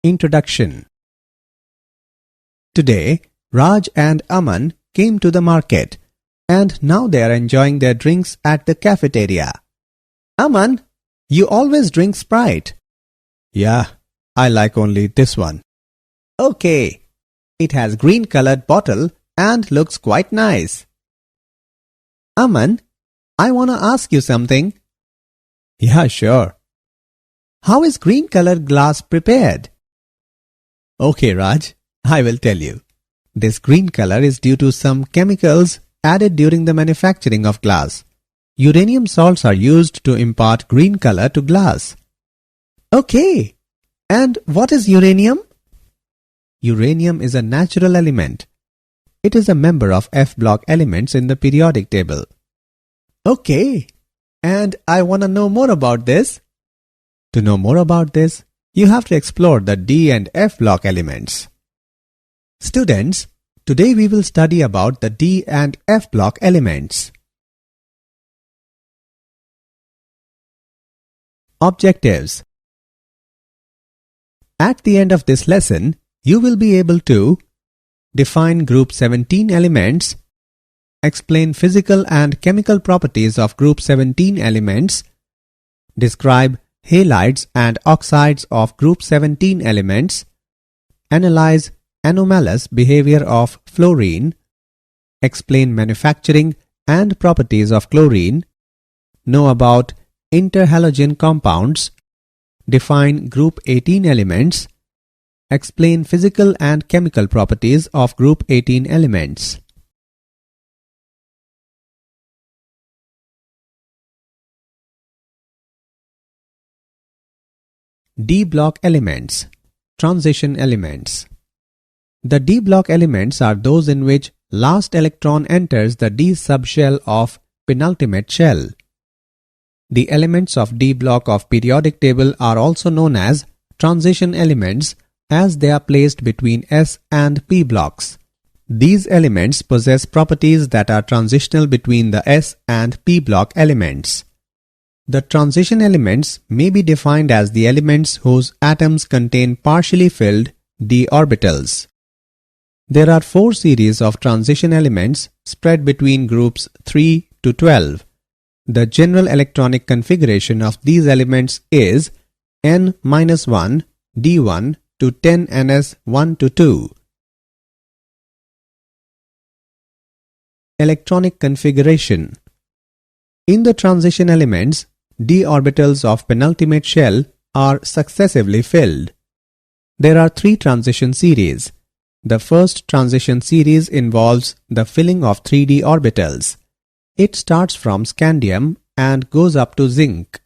Introduction. Today, Raj and Aman came to the market and now they are enjoying their drinks at the cafeteria. Aman, you always drink Sprite. Yeah, I like only this one. Okay, it has green colored bottle and looks quite nice. Aman, I wanna ask you something. Yeah, sure. How is green colored glass prepared? Okay, Raj, I will tell you. This green color is due to some chemicals added during the manufacturing of glass. Uranium salts are used to impart green color to glass. Okay, and what is uranium? Uranium is a natural element. It is a member of F block elements in the periodic table. Okay, and I want to know more about this. To know more about this, you have to explore the D and F block elements. Students, today we will study about the D and F block elements. Objectives. At the end of this lesson, you will be able to define group 17 elements, explain physical and chemical properties of group 17 elements, describe halides and oxides of group 17 elements, analyze anomalous behavior of fluorine, explain manufacturing and properties of chlorine, know about interhalogen compounds, define group 18 elements, explain physical and chemical properties of group 18 elements. D block elements, transition elements. The D block elements are those in which last electron enters the D subshell of penultimate shell. The elements of D block of periodic table are also known as transition elements as they are placed between S and P blocks. These elements possess properties that are transitional between the S and P block elements. The transition elements may be defined as the elements whose atoms contain partially filled d orbitals. There are 4 series of transition elements spread between groups 3 to 12. The general electronic configuration of these elements is N-1 D1 to 10Ns1 to 2. Electronic configuration. In the transition elements, d orbitals of penultimate shell are successively filled. There are 3 transition series. The first transition series involves the filling of 3d orbitals. It starts from scandium and goes up to zinc.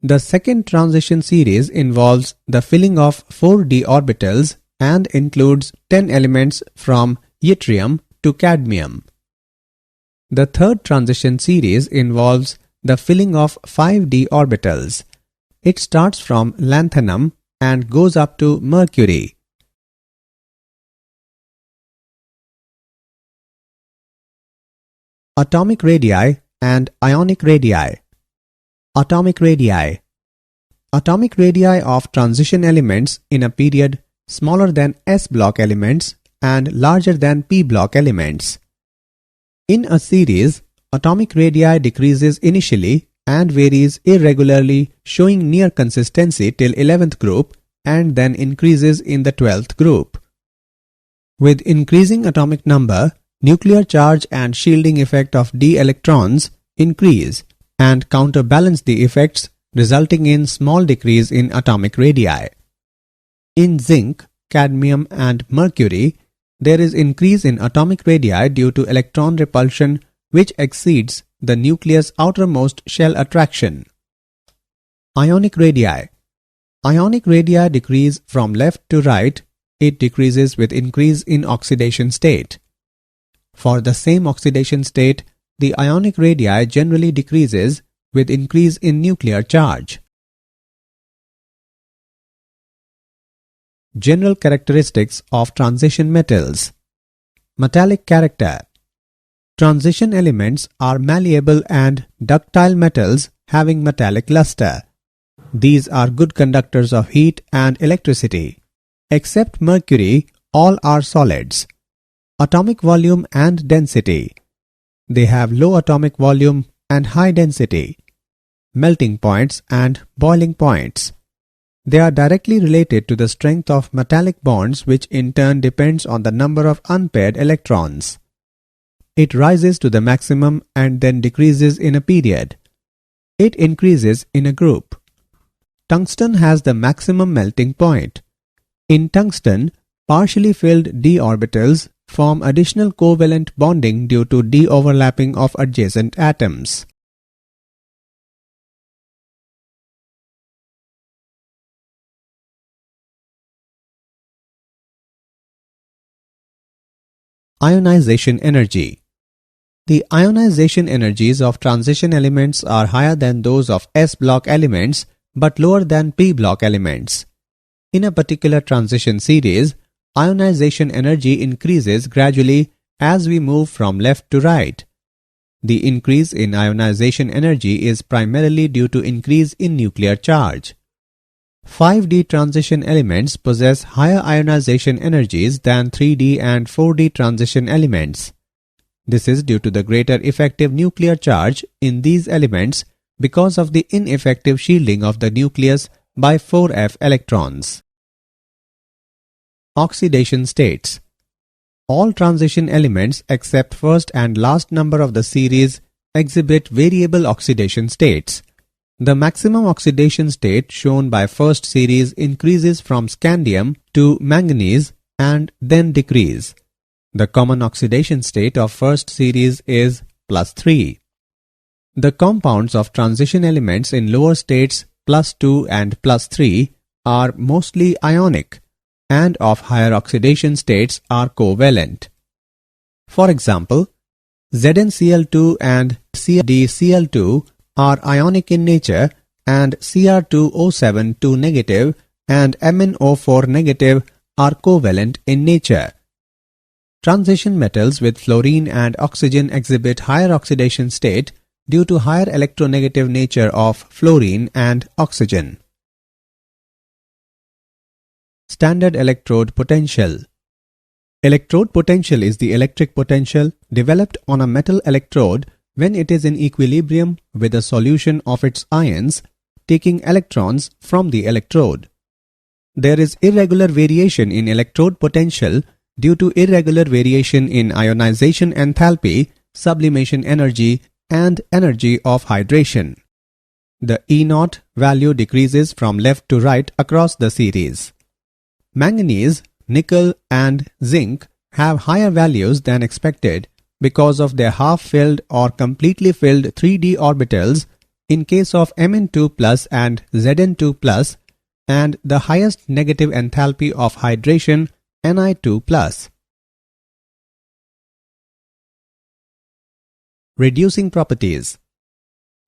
The second transition series involves the filling of 4d orbitals and includes 10 elements from yttrium to cadmium. The third transition series involves the filling of 5d orbitals. It starts from lanthanum and goes up to mercury. Atomic radii and ionic radii. Atomic radii. Atomic radii of transition elements in a period smaller than S block elements and larger than P block elements. In a series, atomic radii decreases initially and varies irregularly, showing near consistency till 11th group and then increases in the 12th group. With increasing atomic number, nuclear charge and shielding effect of d electrons increase and counterbalance the effects, resulting in small decrease in atomic radii. In zinc, cadmium and mercury, there is increase in atomic radii due to electron repulsion which exceeds the nucleus' outermost shell attraction. Ionic radii. Ionic radii decrease from left to right. It decreases with increase in oxidation state. For the same oxidation state, the ionic radii generally decreases with increase in nuclear charge. General characteristics of transition metals. Metallic character. Transition elements are malleable and ductile metals having metallic luster. These are good conductors of heat and electricity. Except mercury, all are solids. Atomic volume and density. They have low atomic volume and high density. Melting points and boiling points. They are directly related to the strength of metallic bonds, which in turn depends on the number of unpaired electrons. It rises to the maximum and then decreases in a period. It increases in a group. Tungsten has the maximum melting point. In tungsten, partially filled d orbitals form additional covalent bonding due to de-overlapping of adjacent atoms. Ionization energy. The ionization energies of transition elements are higher than those of s-block elements but lower than p-block elements. In a particular transition series, ionization energy increases gradually as we move from left to right. The increase in ionization energy is primarily due to increase in nuclear charge. 5D transition elements possess higher ionization energies than 3D and 4D transition elements. This is due to the greater effective nuclear charge in these elements because of the ineffective shielding of the nucleus by 4f electrons. Oxidation states. All transition elements except first and last number of the series exhibit variable oxidation states. The maximum oxidation state shown by first series increases from scandium to manganese and then decrease. The common oxidation state of first series is +3. The compounds of transition elements in lower states +2 and +3 are mostly ionic and of higher oxidation states are covalent. For example, ZnCl2 and CdCl2 are ionic in nature and Cr2O7 negative and MnO4 negative are covalent in nature. Transition metals with fluorine and oxygen exhibit higher oxidation state due to higher electronegative nature of fluorine and oxygen. Standard electrode potential. Electrode potential is the electric potential developed on a metal electrode when it is in equilibrium with a solution of its ions, taking electrons from the electrode. There is irregular variation in electrode potential due to irregular variation in ionization enthalpy, sublimation energy, and energy of hydration. The E0 value decreases from left to right across the series. Manganese, nickel, and zinc have higher values than expected because of their half-filled or completely filled 3d orbitals in case of Mn2+ and Zn2+, and the highest negative enthalpy of hydration Ni2+. Reducing properties.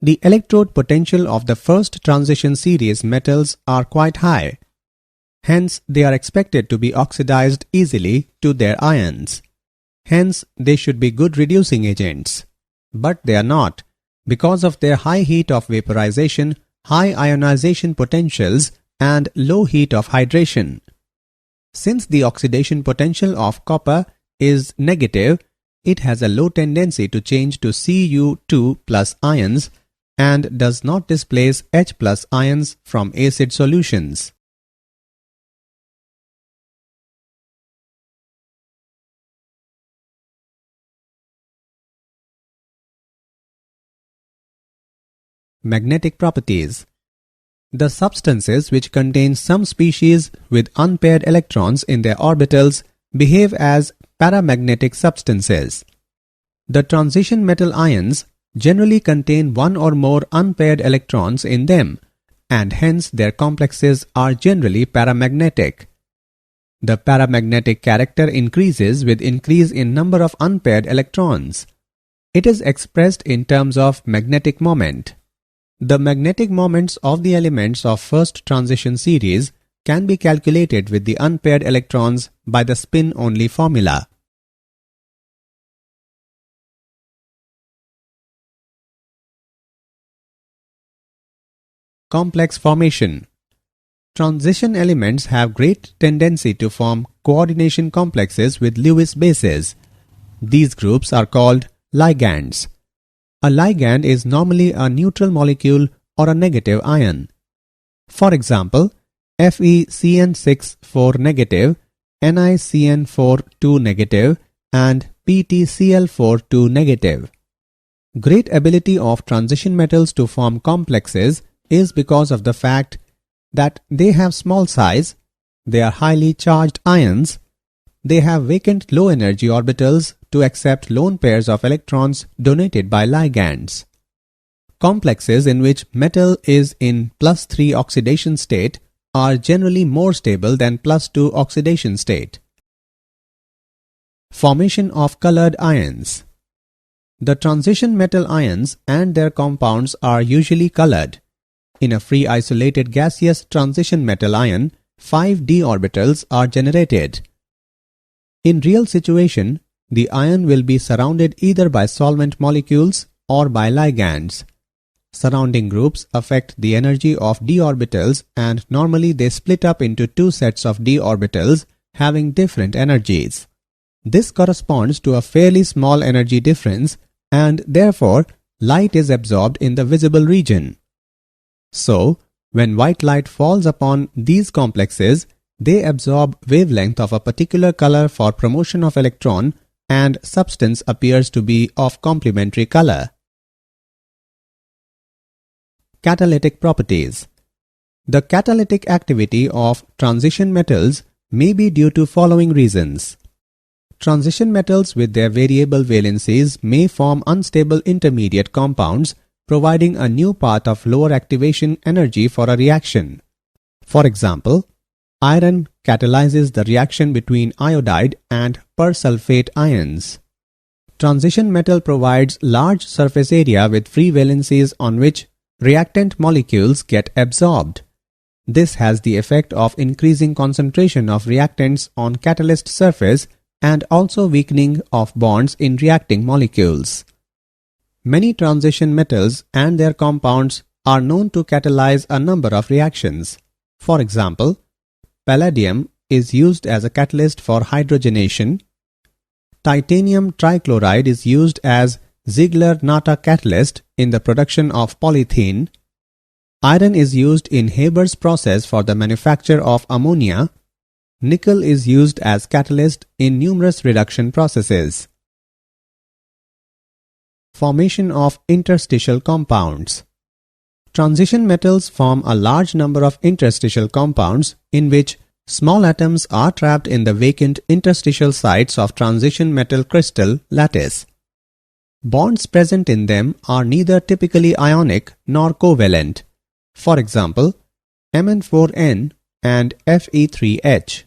The electrode potential of the first transition series metals are quite high. Hence, they are expected to be oxidized easily to their ions. Hence, they should be good reducing agents. But they are not, because of their high heat of vaporization, high ionization potentials, and low heat of hydration. Since the oxidation potential of copper is negative, it has a low tendency to change to Cu2+ ions and does not displace H+ ions from acid solutions. Magnetic properties. The substances which contain some species with unpaired electrons in their orbitals behave as paramagnetic substances. The transition metal ions generally contain one or more unpaired electrons in them, and hence their complexes are generally paramagnetic. The paramagnetic character increases with increase in number of unpaired electrons. It is expressed in terms of magnetic moment. The magnetic moments of the elements of first transition series can be calculated with the unpaired electrons by the spin-only formula. complex formation. Transition elements have great tendency to form coordination complexes with Lewis bases. These groups are called ligands. A ligand is normally a neutral molecule or a negative ion. For example, FeCN6 4 negative, NiCN4 2 negative, and PtCl4 2 negative. Great ability of transition metals to form complexes is because of the fact that they have small size, they are highly charged ions, they have vacant low energy orbitals to accept lone pairs of electrons donated by ligands. Complexes in which metal is in +3 oxidation state are generally more stable than +2 oxidation state. Formation of colored ions. The transition metal ions and their compounds are usually colored. In a free isolated gaseous transition metal ion, 5 d orbitals are generated. In real situation, the ion will be surrounded either by solvent molecules or by ligands. Surrounding groups affect the energy of d orbitals, and normally they split up into two sets of d orbitals having different energies. This corresponds to a fairly small energy difference, and therefore light is absorbed in the visible region. So, when white light falls upon these complexes, they absorb wavelength of a particular color for promotion of electron, and substance appears to be of complementary color. Catalytic properties. The catalytic activity of transition metals may be due to following reasons. Transition metals with their variable valencies may form unstable intermediate compounds, providing a new path of lower activation energy for a reaction. For example, iron catalyzes the reaction between iodide and persulfate ions. Transition metal provides large surface area with free valencies on which reactant molecules get absorbed. This has the effect of increasing concentration of reactants on catalyst surface and also weakening of bonds in reacting molecules. Many transition metals and their compounds are known to catalyze a number of reactions. For example, palladium is used as a catalyst for hydrogenation. Titanium trichloride is used as Ziegler-Natta catalyst in the production of polythene. Iron is used in Haber's process for the manufacture of ammonia. Nickel is used as catalyst in numerous reduction processes. Formation of interstitial compounds. Transition metals form a large number of interstitial compounds in which small atoms are trapped in the vacant interstitial sites of transition metal crystal lattice. Bonds present in them are neither typically ionic nor covalent. For example, Mn4n and Fe3H.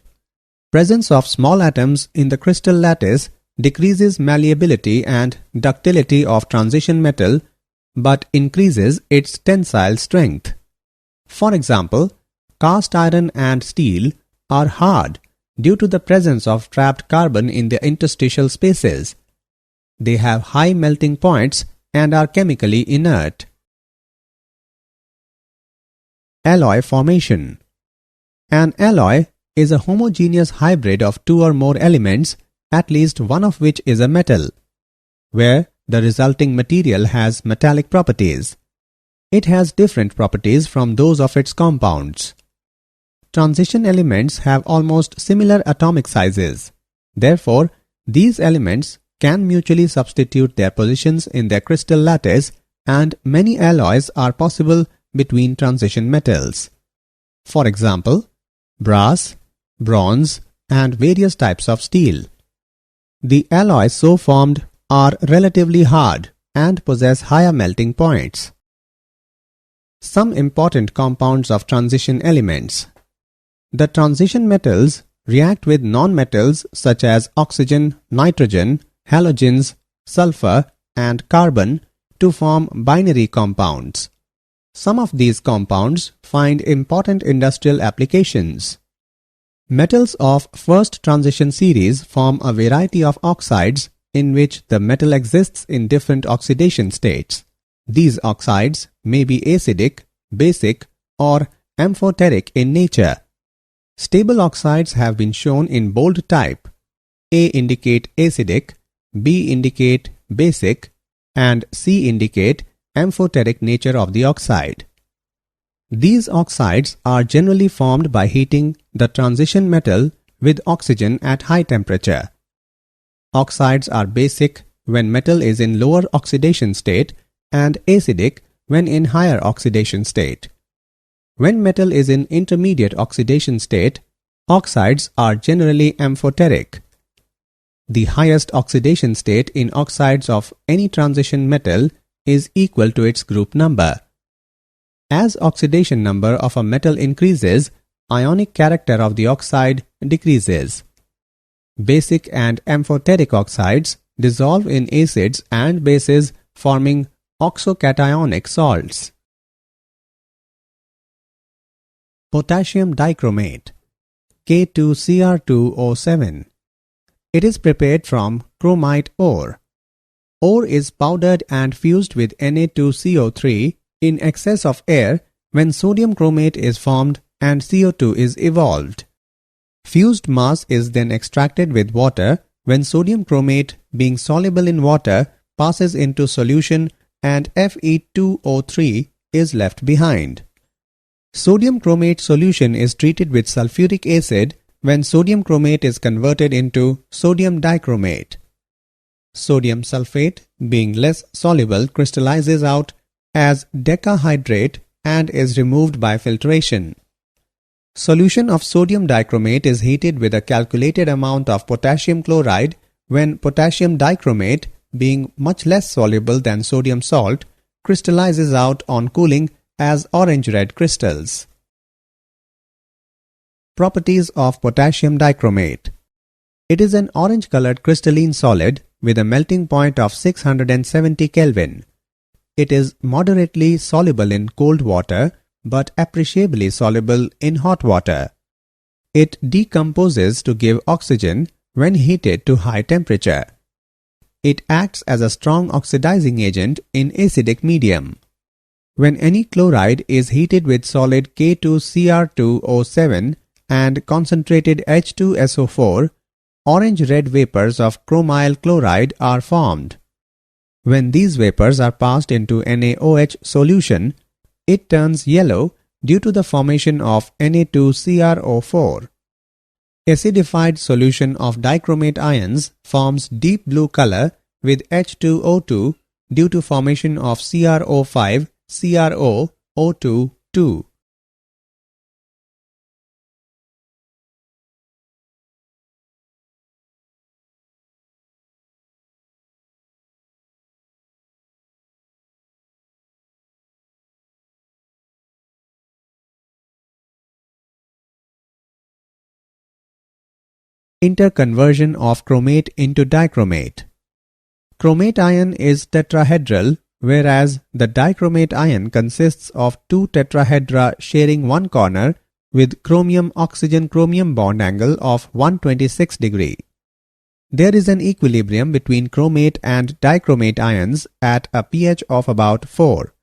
Presence of small atoms in the crystal lattice decreases malleability and ductility of transition metal but increases its tensile strength. For example, cast iron and steel are hard due to the presence of trapped carbon in the interstitial spaces. They have high melting points and are chemically inert. Alloy formation. An alloy is a homogeneous hybrid of two or more elements, at least one of which is a metal, where the resulting material has metallic properties. It has different properties from those of its compounds. Transition elements have almost similar atomic sizes. Therefore, these elements can mutually substitute their positions in their crystal lattice, and many alloys are possible between transition metals. For example, brass, bronze, and various types of steel. The alloys so formed are relatively hard and possess higher melting points. Some important compounds of transition elements. The transition metals react with nonmetals such as oxygen, nitrogen, halogens, sulfur, and carbon to form binary compounds. Some of these compounds find important industrial applications. Metals of first transition series form a variety of oxides in which the metal exists in different oxidation states. These oxides may be acidic, basic, or amphoteric in nature. Stable oxides have been shown in bold type. A indicate acidic, B indicate basic, and C indicate amphoteric nature of the oxide. These oxides are generally formed by heating the transition metal with oxygen at high temperature. Oxides are basic when metal is in lower oxidation state and acidic when in higher oxidation state. When metal is in intermediate oxidation state, oxides are generally amphoteric. The highest oxidation state in oxides of any transition metal is equal to its group number. As oxidation number of a metal increases, ionic character of the oxide decreases. Basic and amphoteric oxides dissolve in acids and bases, forming oxocationic salts. Potassium dichromate, K2Cr2O7. It is prepared from chromite ore. Ore is powdered and fused with Na2CO3 in excess of air when sodium chromate is formed and CO2 is evolved. Fused mass is then extracted with water when sodium chromate, being soluble in water, passes into solution and Fe2O3 is left behind. Sodium chromate solution is treated with sulfuric acid when sodium chromate is converted into sodium dichromate. Sodium sulfate, being less soluble, crystallizes out as decahydrate and is removed by filtration. Solution of sodium dichromate is heated with a calculated amount of potassium chloride when potassium dichromate, being much less soluble than sodium salt, crystallizes out on cooling as orange-red crystals. Properties of potassium dichromate. It is an orange-colored crystalline solid with a melting point of 670 Kelvin. It is moderately soluble in cold water but appreciably soluble in hot water. It decomposes to give oxygen when heated to high temperature. It acts as a strong oxidizing agent in acidic medium. When any chloride is heated with solid K2Cr2O7 and concentrated H2SO4, orange-red vapors of chromyl chloride are formed. When these vapors are passed into NaOH solution, it turns yellow due to the formation of Na2CrO4. Acidified solution of dichromate ions forms deep blue color with H2O2 due to formation of CrO5 CrOO2 2. Interconversion of chromate into dichromate. Chromate ion is tetrahedral, whereas the dichromate ion consists of two tetrahedra sharing one corner with chromium-oxygen-chromium bond angle of 126 degree. There is an equilibrium between chromate and dichromate ions at a pH of about 4.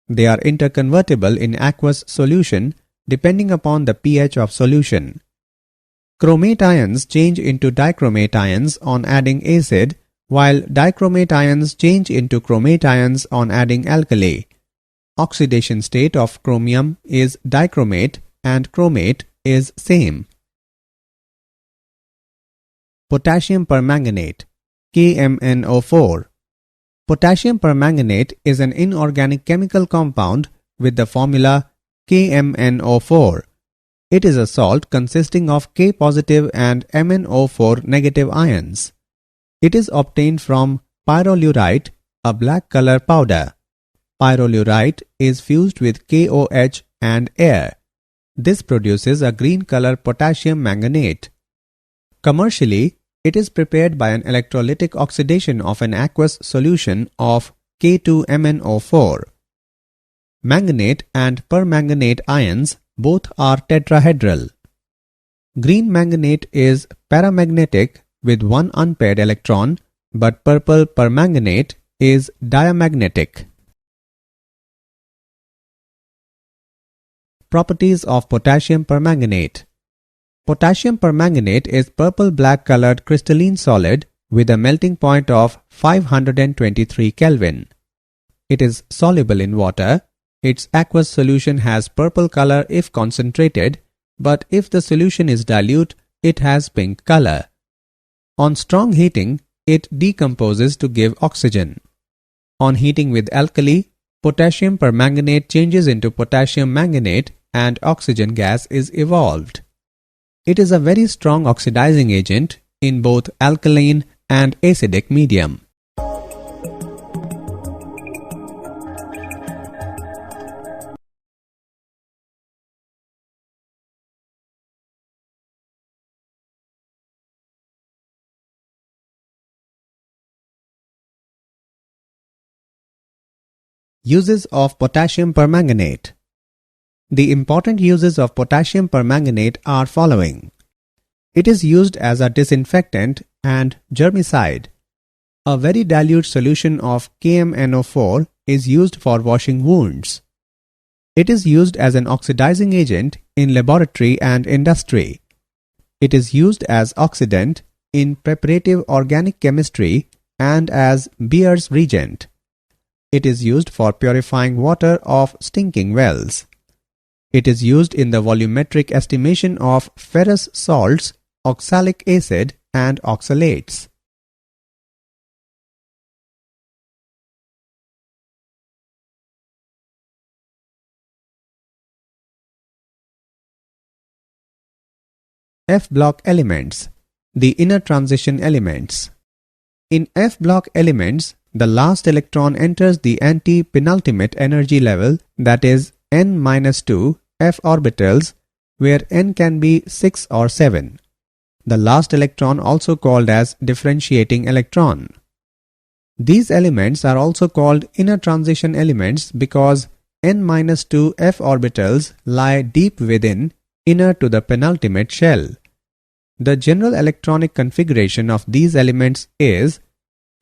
They are interconvertible in aqueous solution depending upon the pH of solution. Chromate ions change into dichromate ions on adding acid, while dichromate ions change into chromate ions on adding alkali. Oxidation state of chromium is dichromate and chromate is same. Potassium permanganate, KMnO4. Potassium permanganate is an inorganic chemical compound with the formula KMnO4. It is a salt consisting of K positive and MnO4 negative ions. It is obtained from pyrolurite, a black color powder. Pyrolurite is fused with KOH and air. This produces a green color potassium manganate. Commercially, it is prepared by an electrolytic oxidation of an aqueous solution of K2MnO4. Manganate and permanganate ions both are tetrahedral. Green manganate is paramagnetic with one unpaired electron, but purple permanganate is diamagnetic. Properties of potassium permanganate. Potassium permanganate is purple-black colored crystalline solid with a melting point of 523 Kelvin. It is soluble in water. Its aqueous solution has purple color if concentrated, but if the solution is dilute, it has pink color. On strong heating, it decomposes to give oxygen. On heating with alkali, potassium permanganate changes into potassium manganate and oxygen gas is evolved. It is a very strong oxidizing agent in both alkaline and acidic medium. Uses of potassium permanganate. The important uses of potassium permanganate are following. It is used as a disinfectant and germicide. A very dilute solution of KMnO4 is used for washing wounds. It is used as an oxidizing agent in laboratory and industry. It is used as oxidant in preparative organic chemistry and as Beer's reagent. It is used for purifying water of stinking wells. It is used in the volumetric estimation of ferrous salts, oxalic acid, and oxalates. F-block elements. The inner transition elements. In F-block elements, the last electron enters the anti-penultimate energy level, that is n-2 f orbitals, where n can be 6 or 7. The last electron also called as differentiating electron. These elements are also called inner transition elements because n-2 f orbitals lie deep within, inner to the penultimate shell. The general electronic configuration of these elements is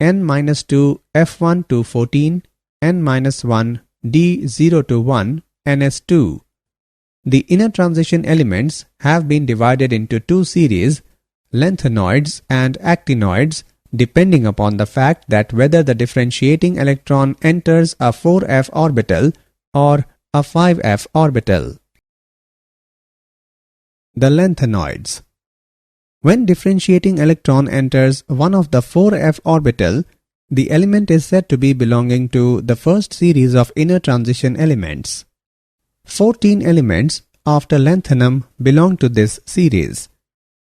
n-2 f1 to 14, n-1 d0 to 1, ns2. The inner transition elements have been divided into two series, lanthanoids and actinoids, depending upon the fact that whether the differentiating electron enters a 4f orbital or a 5f orbital. The lanthanoids. When differentiating electron enters one of the 4f orbital, the element is said to be belonging to the first series of inner transition elements. 14 elements after lanthanum belong to this series.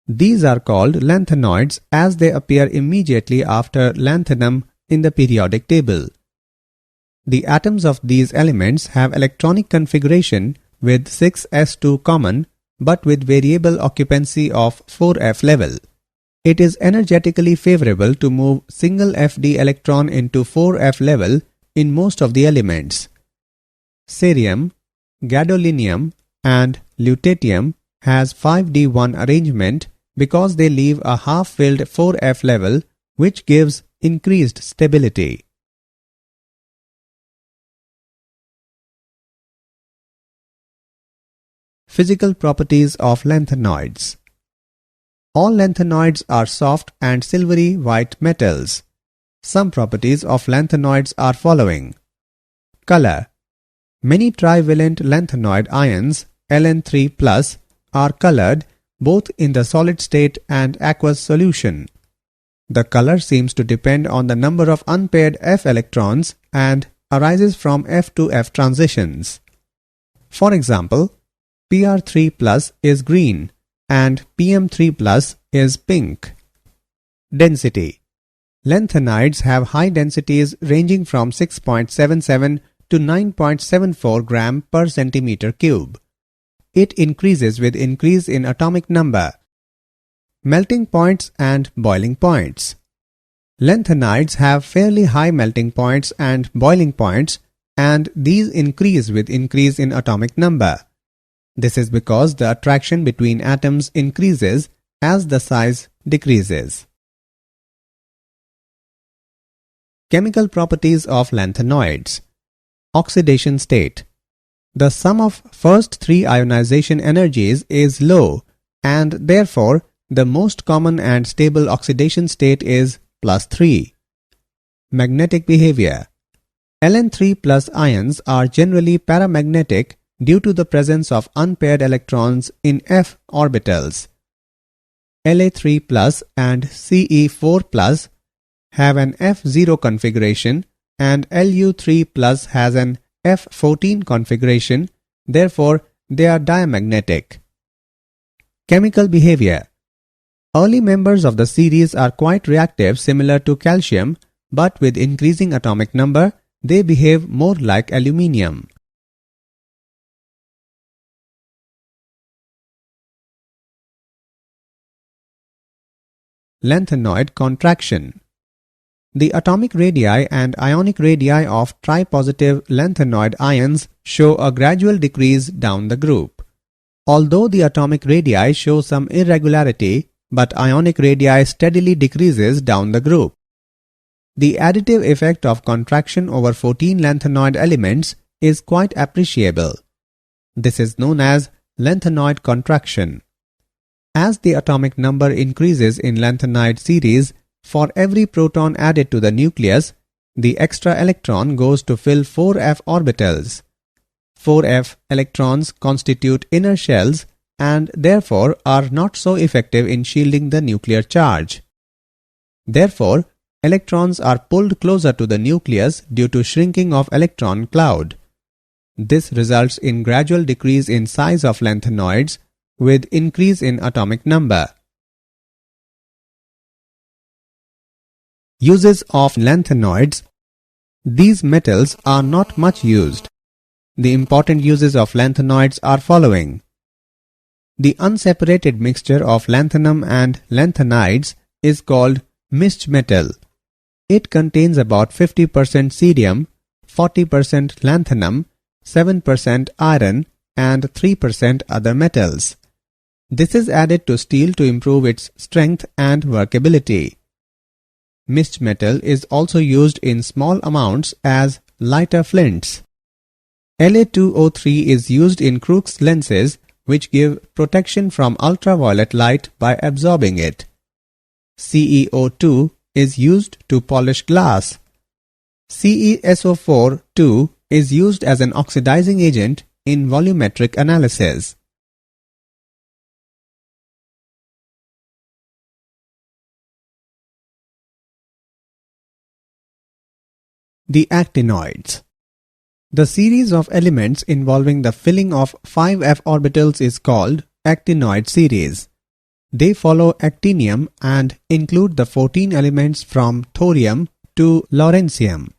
These are called lanthanoids as they appear immediately after lanthanum in the periodic table. The atoms of these elements have electronic configuration with 6s2 common but with variable occupancy of 4f level. It is energetically favorable to move single Fd electron into 4f level in most of the elements. Cerium, gadolinium and lutetium has 5d1 arrangement because they leave a half-filled 4f level which gives increased stability. Physical properties of lanthanoids. All lanthanoids are soft and silvery white metals. Some properties of lanthanoids are following. Color. Many trivalent lanthanoid ions, Ln3+, are colored both in the solid state and aqueous solution. The color seems to depend on the number of unpaired F electrons and arises from F to F transitions. For example, Pr3+ is green and Pm3+ is pink. Density. Lanthanides have high densities ranging from 6.77 to 9.74 gram per centimeter cube. It increases with increase in atomic number. Melting points and boiling points. Lanthanides have fairly high melting points and boiling points, and these increase with increase in atomic number. This is because the attraction between atoms increases as the size decreases. Chemical properties of lanthanoids. Oxidation state. The sum of first three ionization energies is low, and therefore the most common and stable oxidation state is +3. Magnetic behavior. Ln3+ ions are generally paramagnetic due to the presence of unpaired electrons in f orbitals. La3+ and Ce4+ have an F0 configuration and Lu3+ has an F14 configuration, therefore they are diamagnetic. Chemical behavior. Early members of the series are quite reactive, similar to calcium, but with increasing atomic number, they behave more like aluminium. Lanthanoid contraction. The atomic radii and ionic radii of tripositive lanthanoid ions show a gradual decrease down the group. Although the atomic radii show some irregularity, but ionic radii steadily decreases down the group. The additive effect of contraction over 14 lanthanoid elements is quite appreciable. This is known as lanthanoid contraction. As the atomic number increases in lanthanide series, for every proton added to the nucleus, the extra electron goes to fill 4f orbitals. 4f electrons constitute inner shells and therefore are not so effective in shielding the nuclear charge. Therefore, electrons are pulled closer to the nucleus due to shrinking of electron cloud. This results in gradual decrease in size of lanthanoids with increase in atomic number. Uses of lanthanoids. These metals are not much used. The important uses of lanthanoids are following. The unseparated mixture of lanthanum and lanthanides is called mixed metal. It contains about 50% cerium, 40% lanthanum, 7% iron, and 3% other metals. This is added to steel to improve its strength and workability. Mixed metal is also used in small amounts as lighter flints. La2O3 is used in Crookes lenses which give protection from ultraviolet light by absorbing it. CeO2 is used to polish glass. CeSO4 is used as an oxidizing agent in volumetric analysis. The actinoids. The series of elements involving the filling of 5f orbitals is called actinoid series. They follow actinium and include the 14 elements from thorium to lawrencium.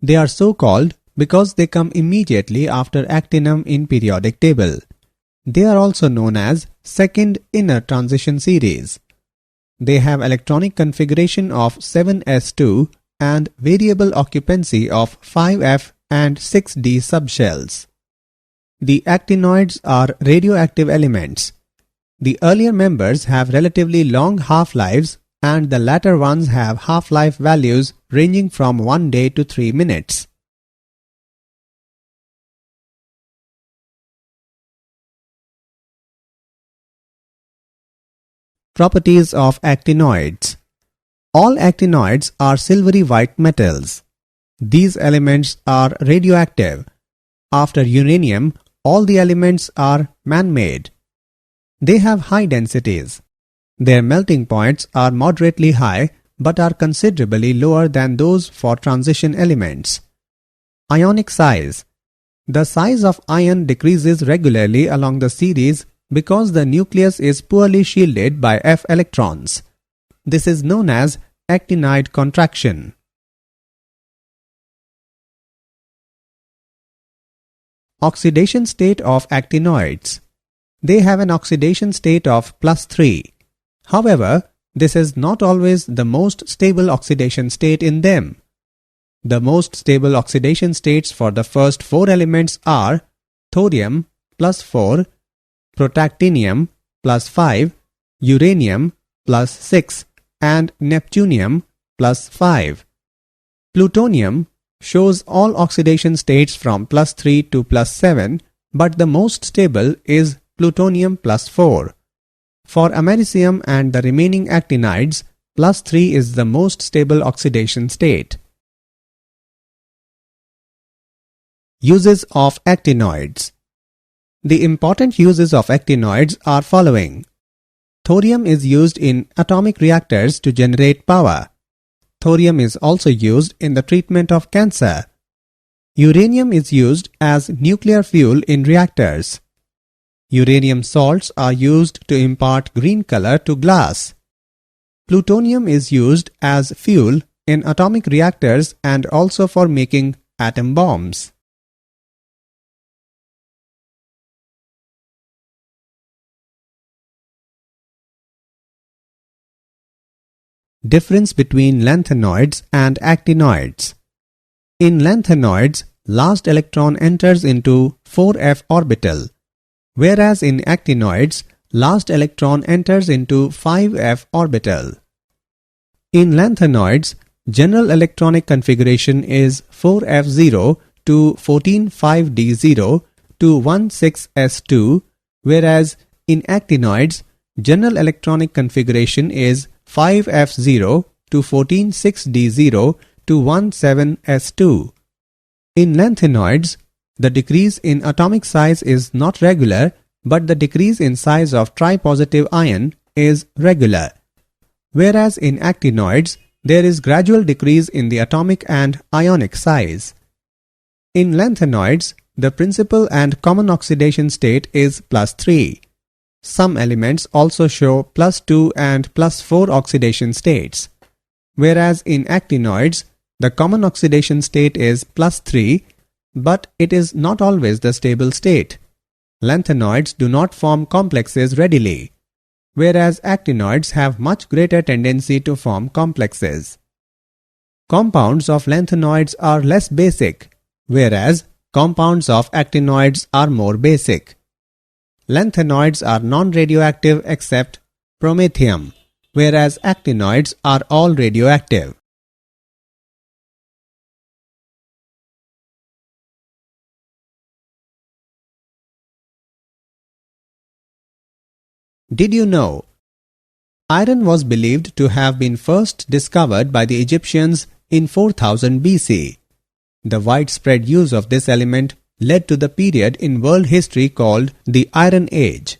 They are so called because they come immediately after actinum in periodic table. They are also known as second inner transition series. They have electronic configuration of 7s2 and variable occupancy of 5f and 6d subshells. The actinoids are radioactive elements. The earlier members have relatively long half-lives and the latter ones have half-life values ranging from 1 day to 3 minutes. Properties of actinoids. All actinoids are silvery white metals. These elements are radioactive. After uranium, all the elements are man-made. They have high densities. Their melting points are moderately high but are considerably lower than those for transition elements. Ionic size. The size of ion decreases regularly along the series because the nucleus is poorly shielded by f electrons. This is known as actinide contraction. Oxidation state of actinoids. They have an oxidation state of +3. However, this is not always the most stable oxidation state in them. The most stable oxidation states for the first 4 elements are thorium +4, protactinium +5, uranium +6, and neptunium +5. Plutonium shows all oxidation states from +3 to +7, but the most stable is plutonium +4. For americium and the remaining actinides, +3 is the most stable oxidation state. Uses of actinoids. The important uses of actinoids are following. Thorium is used in atomic reactors to generate power. Thorium is also used in the treatment of cancer. Uranium is used as nuclear fuel in reactors. Uranium salts are used to impart green color to glass. Plutonium is used as fuel in atomic reactors and also for making atom bombs. Difference between lanthanoids and actinoids. In lanthanoids, last electron enters into 4f orbital, whereas in actinoids, last electron enters into 5f orbital. In lanthanoids, general electronic configuration is 4f0 to 14,5d0 to 16s2, whereas in actinoids, general electronic configuration is 5f0 to 14,6d0 to 17s2. In lanthanoids, the decrease in atomic size is not regular, but the decrease in size of tripositive ion is regular. Whereas in actinoids, there is gradual decrease in the atomic and ionic size. In lanthanoids, the principal and common oxidation state is +3. Some elements also show +2 and +4 oxidation states, whereas in actinoids, the common oxidation state is +3, but it is not always the stable state. Lanthanoids do not form complexes readily, whereas actinoids have much greater tendency to form complexes. Compounds of lanthanoids are less basic, whereas compounds of actinoids are more basic. Lanthanoids are non-radioactive except promethium, whereas actinoids are all radioactive. Did you know? Iron was believed to have been first discovered by the Egyptians in 4000 BC. The widespread use of this element led to the period in world history called the Iron Age.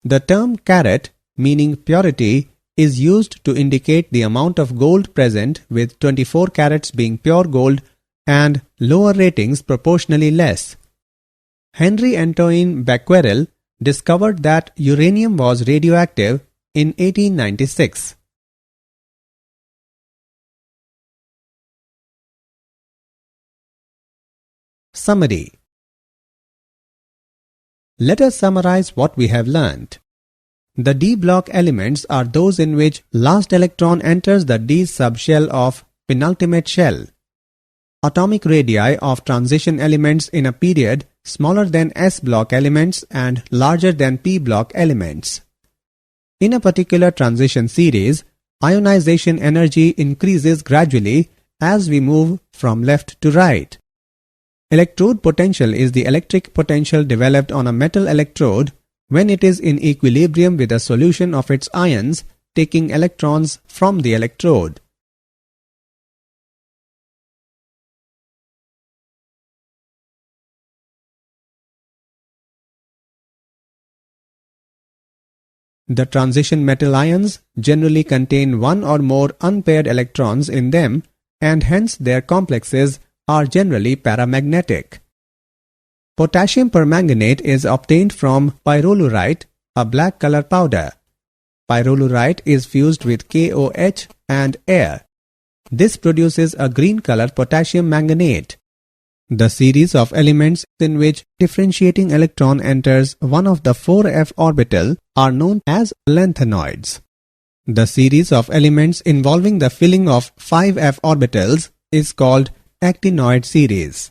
The term carat, meaning purity, is used to indicate the amount of gold present, with 24 carats being pure gold and lower ratings proportionally less. Henry Antoine Becquerel discovered that uranium was radioactive in 1896. Summary. Let us summarize what we have learnt. The d block elements are those in which last electron enters the d subshell of penultimate shell. Atomic radii of transition elements in a period smaller than s block elements and larger than p block elements. In a particular transition series, ionization energy increases gradually as we move from left to right. Electrode potential is the electric potential developed on a metal electrode when it is in equilibrium with a solution of its ions, taking electrons from the electrode. The transition metal ions generally contain one or more unpaired electrons in them, and hence their complexes are generally paramagnetic. Potassium permanganate is obtained from pyrolurite, a black color powder. Pyrolurite is fused with KOH and air. This produces a green color potassium manganate. The series of elements in which differentiating electron enters one of the 4f orbital are known as lanthanoids. The series of elements involving the filling of 5f orbitals is called actinoid series.